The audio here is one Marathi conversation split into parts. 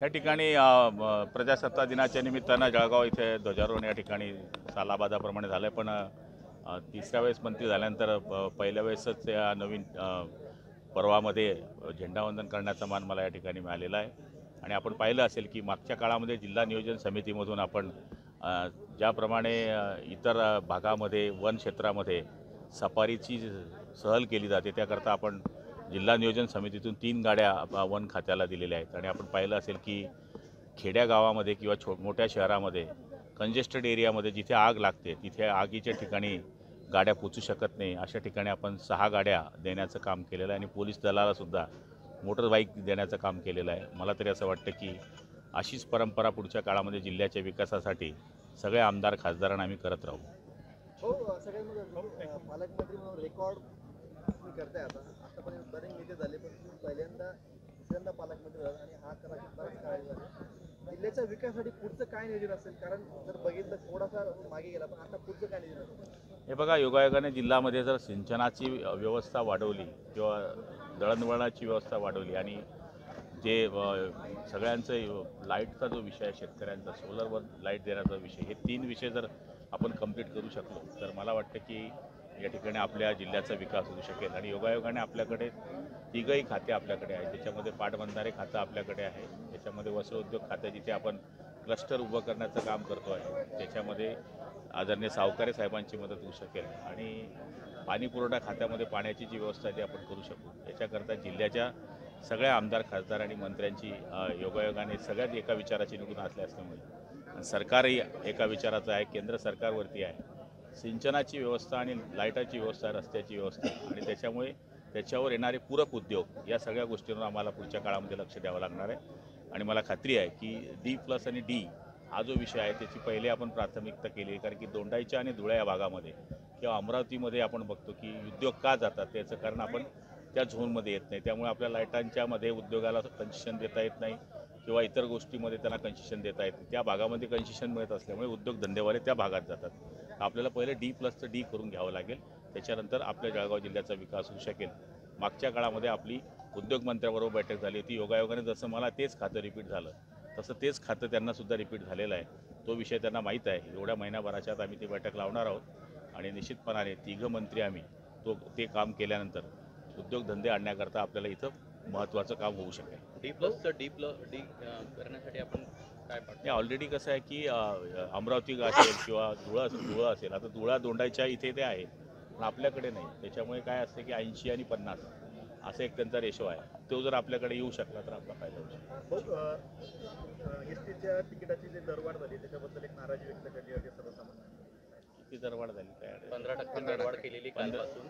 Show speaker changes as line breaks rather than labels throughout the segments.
या ठिकाणी प्रजासत्ताक दिनाच्या निमित्तानं जळगाव इथे ध्वजारोहण या ठिकाणी सालाबादाप्रमाणे झालं पण तिसऱ्या वेळेस मंत्री झाल्यानंतर पहिल्या वेळेसच या नवीन पर्वामध्ये झेंडावंदन करण्याचा मान मला या ठिकाणी मिळालेला आहे। आणि आपण पाहिलं असेल की मागच्या काळामध्ये जिल्हा नियोजन समितीमधून आपण ज्याप्रमाणे इतर भागामध्ये वन क्षेत्रामध्ये सफारीची सहल केली जाते त्याकरता आपण जिल्हा नियोजन समितीतून 3 गाड्या वन खात्याला दिलेल्या आहेत। आणि आपण पाहिलं असेल की खेड्या गावामध्ये किंवा मोठ्या शहरामध्ये कंजेस्टेड एरियामध्ये जिथे आग लागते तिथे आगीच्या ठिकाणी गाड्या पोचू शकत नाही अशा ठिकाणी आपण 6 गाड्या देण्याचं काम केलेलं आहे। आणि पोलीस दलालासुद्धा मोटर बाईक देण्याचं काम केलेलं आहे। मला तरी असं वाटतं की अशीच परंपरा पुढच्या काळामध्ये जिल्ह्याच्या विकासासाठी सगळे आमदार खासदारांना आम्ही करत राहू।
हो, सगळ्यांमध्ये पालकमंत्री म्हणून रेकॉर्ड तुम्ही करताय। आतापर्यंत बरेच नेते झाले पण तुम्ही दुसऱ्यांदा पालकमंत्री झाला आणि हा कदाचित बराच काळ झाला। जिल्ह्याच्या विकासासाठी पुढचं काय नियोजन असेल? कारण जर बघितलं थोडासा मागे गेला पण आता पुढचं काय नियोजन असेल?
हे बघा, योगायोगाने जिल्ह्यामध्ये जर सिंचनाची व्यवस्था वाढवली किंवा दळणवळणाची व्यवस्था वाढवली आणि जे सगळ्यांचं लाईटचा जो विषय आहे, शेतकऱ्यांचा सोलरवर लाईट देण्याचा विषय, हे 3 विषय जर आपण कंप्लीट करू शकलो तर मला वाटतं की या ठिकाणी आपल्या जिल्ह्याचा विकास होऊ शकेल। आणि योगायोगाने आपल्याकडे 3ही खाते आपल्याकडे आहेत, त्याच्यामध्ये पाटबंधारे खातं आपल्याकडे आहे, त्याच्यामध्ये वस्त्रोद्योग खातं जिथे आपण क्लस्टर उभं करण्याचं काम करतो आहे, त्याच्यामध्ये आदरणीय सावकारे साहेबांची मदत होऊ शकेल। आणि पाणीपुरवठा खात्यामध्ये पाण्याची जी व्यवस्था आहे ती आपण करू शकू। याच्याकरता जिल्ह्याच्या सगळ्या आमदार खासदार आणि मंत्र्यांची योगायोगाने सगळ्यात एका विचाराची निवडून असल्यामुळे सरकारही एका विचाराचं आहे, केंद्र सरकारवरती आहे। सिंचनाची व्यवस्था आणि लाईटाची व्यवस्था, रस्त्याची व्यवस्था आणि त्याच्यामुळे त्याच्यावर येणारे पूरक उद्योग या सगळ्या गोष्टींवर आम्हाला पुढच्या काळामध्ये लक्ष द्यावं लागणार आहे। आणि मला खात्री आहे की D+ आणि D हा जो विषय आहे त्याची पहिले आपण प्राथमिकता केली आहे, कारण की दोंडाईच्या आणि धुळ्या या भागामध्ये किंवा अमरावतीमध्ये आपण बघतो की उद्योग का जातात त्याचं कारण आपण त्या झोनमध्ये येत नाही, त्यामुळे आपल्या लाईटांच्यामध्ये उद्योगाला कन्सेशन देता येत नाही किंवा इतर गोष्टीमध्ये त्यांना कन्सेशन देता येत नाही। त्या भागामध्ये कन्सेशन मिळत असल्यामुळे उद्योगधंदेवाले त्या भागात जातात। आपल्याला पहिले D+चं D करून घ्यावं लागेल, त्याच्यानंतर आपल्या जळगाव जिल्ह्याचा विकास होऊ शकेल। मागच्या काळामध्ये आपली उद्योगमंत्र्याबरोबर बैठक झाली होती, योगायोगाने जसं मला तेच खातं रिपीट झालं तसं तेच खातं त्यांनासुद्धा रिपीट झालेलं आहे। तो विषय त्यांना माहीत आहे। एवढ्या महिन्याभराच्या आत आम्ही ती बैठक लावणार आहोत आणि निश्चितपणाने 3 मंत्री आम्ही ते काम केल्यानंतर उद्योगधंदे आणण्याकरता आपल्याला इथं महत्त्वाचं काम होऊ शकेल।
D+चं D करण्यासाठी आपण काय पाहतो?
ऑलरेडी कसं आहे की अमरावती असेल किंवा धुळा असेल, आता धुळा दोंडाईच्या इथे ते आहे पण आपल्याकडे नाही, त्याच्यामुळे काय असते की 80 आणि 50 असं एक त्यांचा रेशो आहे, तो जर आपल्याकडे येऊ शकला तर आपला फायदा होऊ शकतो।
एसटीच्या तिकिटाची जी दरवाढ झाली त्याच्याबद्दल एक नाराजी व्यक्त केली आहे सर्वसामान्यांनी।
किती दरवाढ झाली काय?
15% दरवाढ केलेली कालपासून।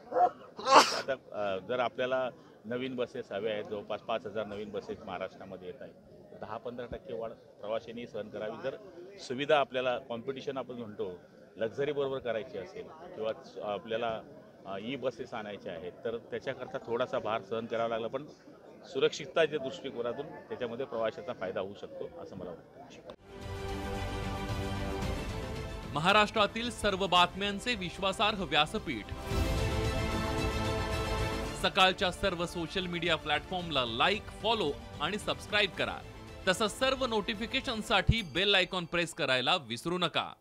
आता जर आपल्याला नवीन बसेस हव्या आहेत, जवळपास 5000 नवीन बसेस महाराष्ट्रामध्ये येत आहेत, 10-15% वाढ प्रवाशांनी सहन करावी। जर सुविधा आपल्याला कॉम्पिटिशन आपण म्हणतो लक्झरी बरोबर करायची असेल किंवा आपल्याला बसेस आणायच्या आहेत तर त्याच्याकरता थोडासा भार सहन करावा लागला, पण सुरक्षितताच्या दृष्टिकोनातून त्याच्यामध्ये प्रवाशाचा फायदा होऊ शकतो असं मला वाटतं।
महाराष्ट्रातील सर्व बातम्यांचे विश्वासार्ह व्यासपीठ, सकाळच्या सर्व सोशल मीडिया प्लॅटफॉर्मला लाईक, फॉलो आणि सबस्क्राईब करा। तसंच सर्व नोटिफिकेशनसाठी बेल आयकॉन प्रेस करायला विसरू नका।